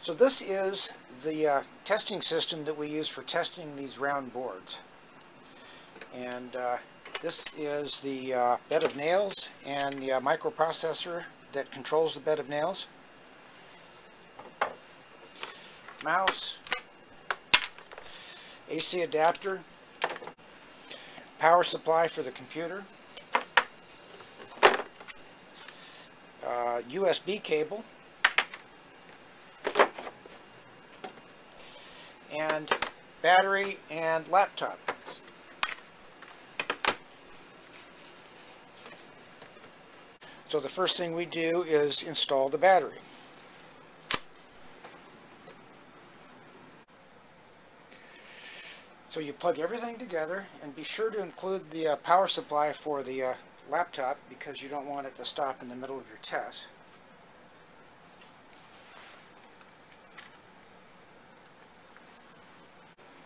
So this is the testing system that we use for testing these round boards. And this is the bed of nails and the microprocessor that controls the bed of nails. Mouse, AC adapter, power supply for the computer, USB cable, and battery and laptop. So the first thing we do is install the battery. So you plug everything together and be sure to include the power supply for the laptop because you don't want it to stop in the middle of your test.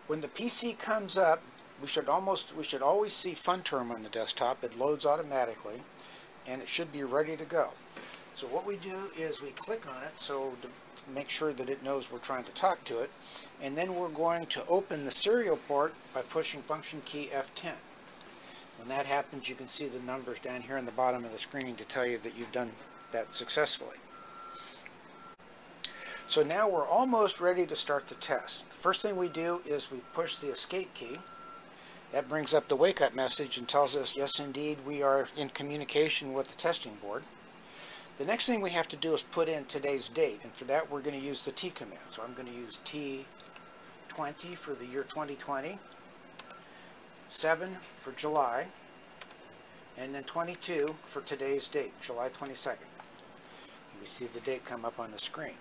When the PC comes up, we should always see FunTerm on the desktop. It loads automatically and it should be ready to go. So what we do is we click on it so to make sure that it knows we're trying to talk to it, and then we're going to open the serial port by pushing function key F10. When that happens, you can see the numbers down here on the bottom of the screen to tell you that you've done that successfully. So now we're almost ready to start the test. First thing we do is we push the escape key. That brings up the wake up message and tells us, yes indeed, we are in communication with the testing board. The next thing we have to do is put in today's date, and for that we're going to use the T command. So I'm going to use T20 for the year 2020, 7 for July, and then 22 for today's date, July 22nd. And we see the date come up on the screen.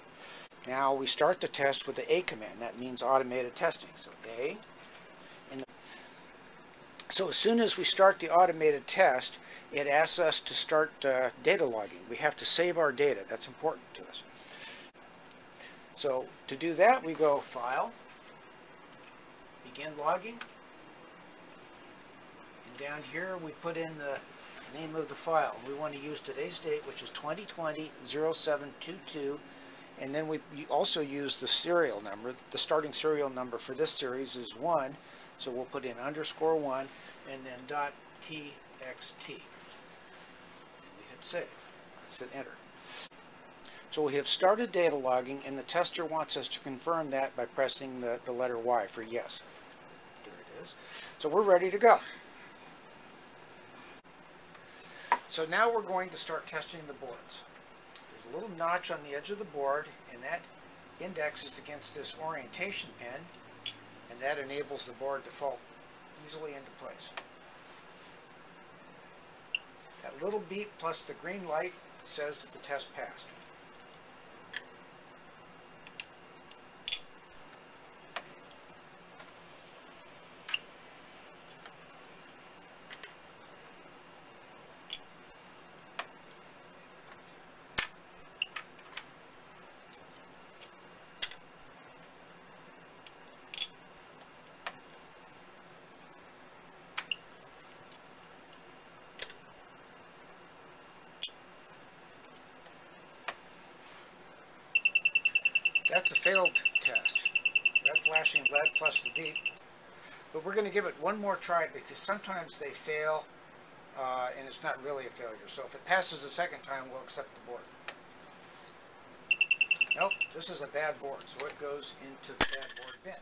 Now we start the test with the A command. That means automated testing. So A. So as soon as we start the automated test, it asks us to start data logging. We have to save our data. That's important to us. So to do that, we go File, Begin Logging, and down here we put in the name of the file. We want to use today's date, which is 2020-0722, and then we also use the serial number. The starting serial number for this series is 1, so we'll put in _1 and then .txt. And we hit save. Let's hit enter. So we have started data logging, and the tester wants us to confirm that by pressing the letter Y for yes. There it is. So we're ready to go. So now we're going to start testing the boards. There's a little notch on the edge of the board, and that index is against this orientation pin, and that enables the board to fall easily into place. That little beep plus the green light says that the test passed. That's a failed test. Red flashing red plus the beep. But we're going to give it one more try because sometimes they fail and it's not really a failure. So if it passes the second time, we'll accept the board. Nope, this is a bad board, so it goes into the bad board bin.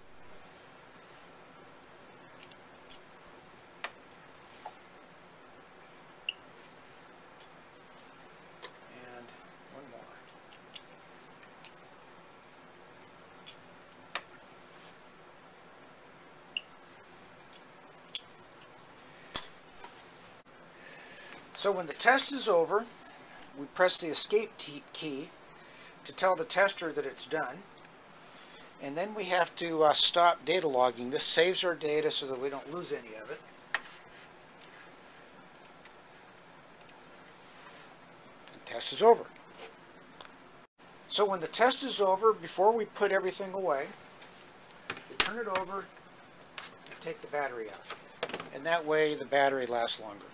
And one more. So when the test is over, we press the escape key to tell the tester that it's done. And then we have to stop data logging. This saves our data so that we don't lose any of it. The test is over. So when the test is over, before we put everything away, we turn it over and take the battery out. And that way the battery lasts longer.